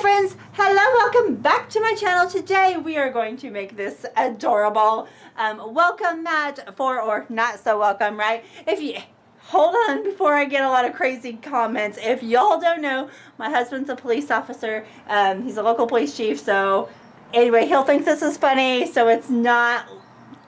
friends, hello, welcome back to my channel. Today we are going to make this adorable welcome mat for, or not so welcome, right? If you hold on before I get a lot of crazy comments. If y'all don't know, my husband's a police officer. He's a local police chief, so anyway, he'll think this is funny, so it's not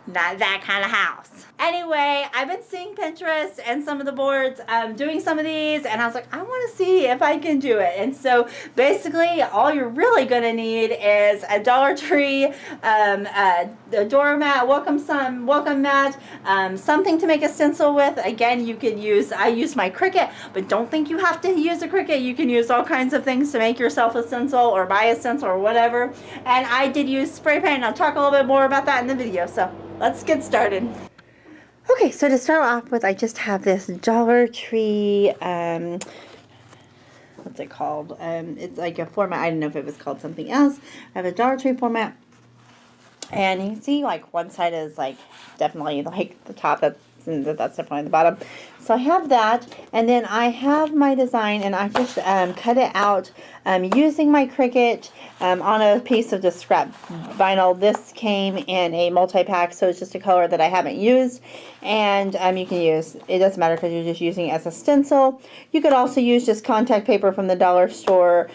that kind of house. Anyway, I've been seeing Pinterest and some of the boards doing some of these, and I was like, I want to see if I can do it. And so basically all you're really going to need is a Dollar Tree, a doormat, welcome mat, something to make a stencil with. Again, you can use, I use my Cricut, but don't think you have to use a Cricut. You can use all kinds of things to make yourself a stencil or buy a stencil or whatever. And I did use spray paint. I'll talk a little bit more about that in the video. So let's get started. Okay, so to start off with, I just have this Dollar Tree, what's it called? It's like a format. I don't know if it was called something else. I have a Dollar Tree format, and you can see like one side is like definitely like the top, that's definitely the bottom. So I have that, and then I have my design, and I just cut it out using my Cricut on a piece of just scrap vinyl. This came in a multi-pack, so it's just a color that I haven't used, and you can use, it doesn't matter because you're just using it as a stencil. You could also use just contact paper from the dollar store.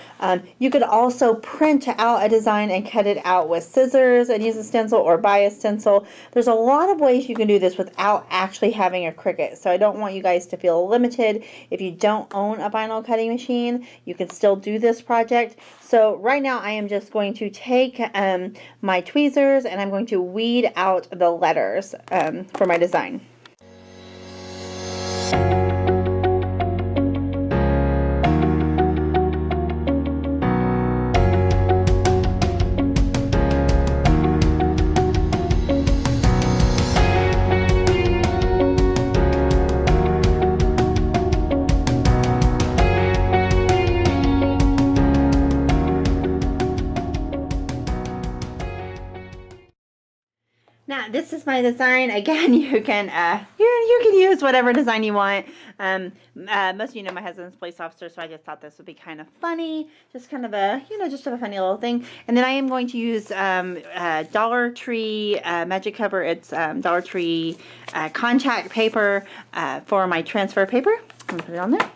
You could also print out a design and cut it out with scissors and use a stencil, or buy a stencil. There's a lot of ways you can do this without actually having a Cricut, so I don't want you guys to feel limited. If you don't own a vinyl cutting machine, you can still do this project. So right now I am just going to take my tweezers, and I'm going to weed out the letters for my design. Now, this is my design. Again, you can use whatever design you want. Most of you know my husband's a police officer, so I just thought this would be kind of funny. Just kind of a, just a funny little thing. And then I am going to use Dollar Tree Magic Cover. It's Dollar Tree contact paper for my transfer paper. I'm going to put it on there.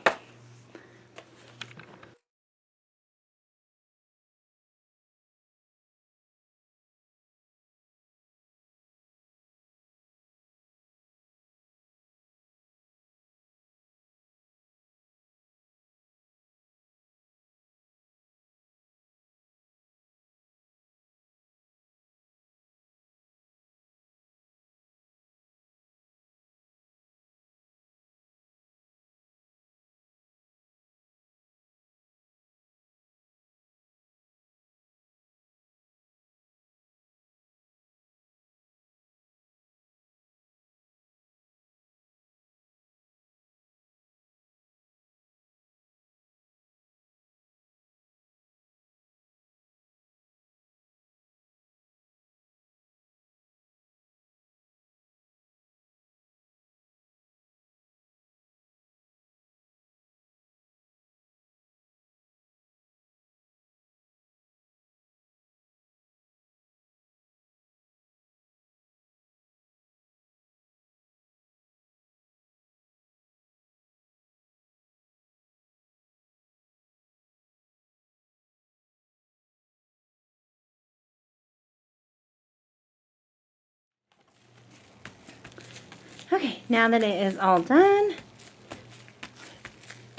Okay, now that it is all done,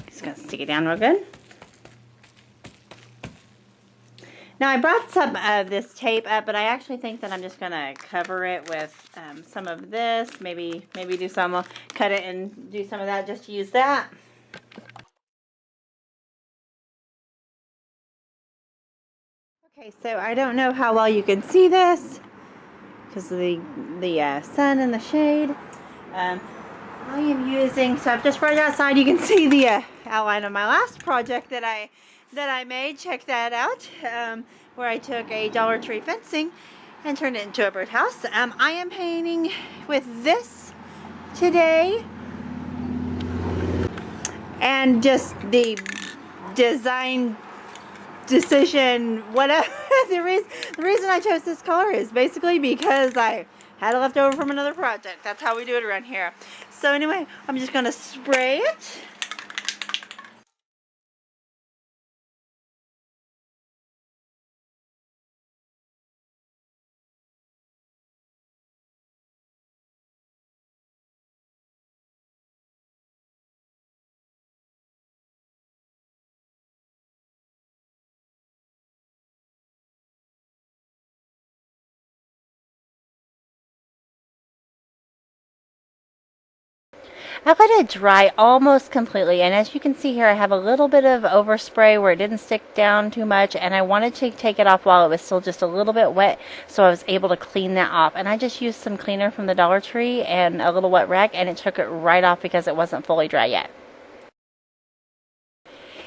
just going to stick it down real good. Now, I brought some of this tape up, but I actually think that I'm just going to cover it with some of this. Maybe do some, cut it and do some of that just to use that. Okay, so I don't know how well you can see this because of the sun and the shade. I am using, so I've just brought it outside. You can see the outline of my last project that I made. Check that out, where I took a Dollar Tree fencing and turned it into a birdhouse. I am painting with this today, and just the design decision, whatever. the reason I chose this color is basically because I had it left over from another project. That's how we do it around here. So anyway, I'm just gonna spray it. I've let it dry almost completely, and as you can see here, I have a little bit of overspray where it didn't stick down too much, and I wanted to take it off while it was still just a little bit wet, so I was able to clean that off. And I just used some cleaner from the Dollar Tree and a little wet rag, and it took it right off because it wasn't fully dry yet.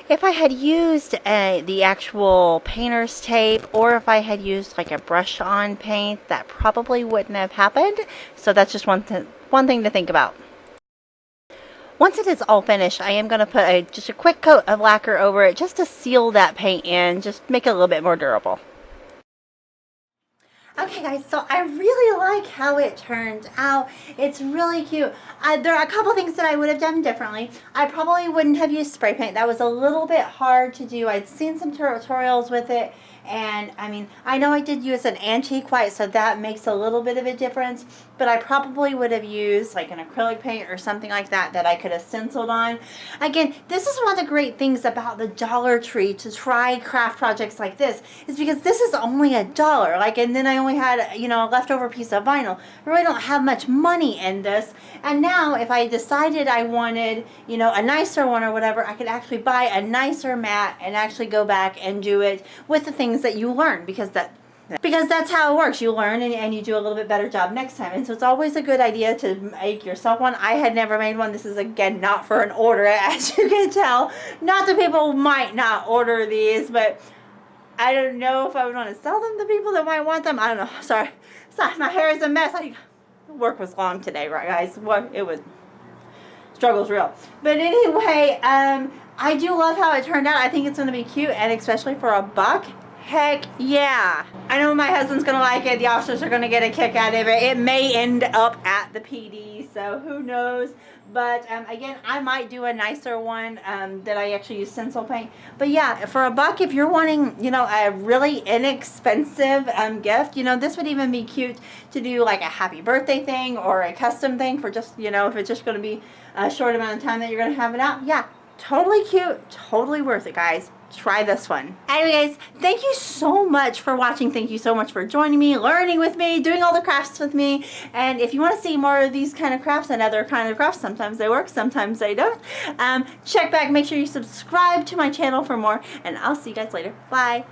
If I had used the actual painter's tape, or if I had used like a brush on paint, that probably wouldn't have happened. So that's just one thing to think about. Once it is all finished, I am going to put just a quick coat of lacquer over it just to seal that paint in, just make it a little bit more durable. Okay guys, so I really like how it turned out. It's really cute. There are a couple things that I would have done differently. I probably wouldn't have used spray paint. That was a little bit hard to do. I'd seen some tutorials with it, and I mean, I know I did use an antique white, so that makes a little bit of a difference, but I probably would have used like an acrylic paint or something like that that I could have stenciled on. Again, this is one of the great things about the Dollar Tree to try craft projects like this, is because this is only $1. Like, and then I only had, you know, a leftover piece of vinyl. I really don't have much money in this, and now if I decided I wanted, you know, a nicer one or whatever, I could actually buy a nicer mat and actually go back and do it with the things that you learn, because that's how it works. You learn and you do a little bit better job next time. And so it's always a good idea to make yourself one. I had never made one. This is, again, not for an order, as you can tell. Not that people might not order these, but I don't know if I would want to sell them to people that might want them. I don't know. Sorry, my hair is a mess. Work was long today, right, guys? It was, struggle's real. But anyway, I do love how it turned out. I think it's going to be cute, and especially for $1. Heck yeah. I know my husband's going to like it. The officers are going to get a kick out of it. It may end up at the PD, so who knows. But again, I might do a nicer one that I actually use stencil paint. But yeah, for $1, if you're wanting, you know, a really inexpensive gift, you know, this would even be cute to do like a happy birthday thing or a custom thing for just, you know, if it's just going to be a short amount of time that you're going to have it out. Yeah, totally cute, totally worth it, guys. Try this one. Anyway, guys, thank you so much for watching. Thank you so much for joining me, learning with me, doing all the crafts with me. And if you want to see more of these kind of crafts and other kind of crafts, sometimes they work, sometimes they don't, check back. Make sure you subscribe to my channel for more, and I'll see you guys later. Bye.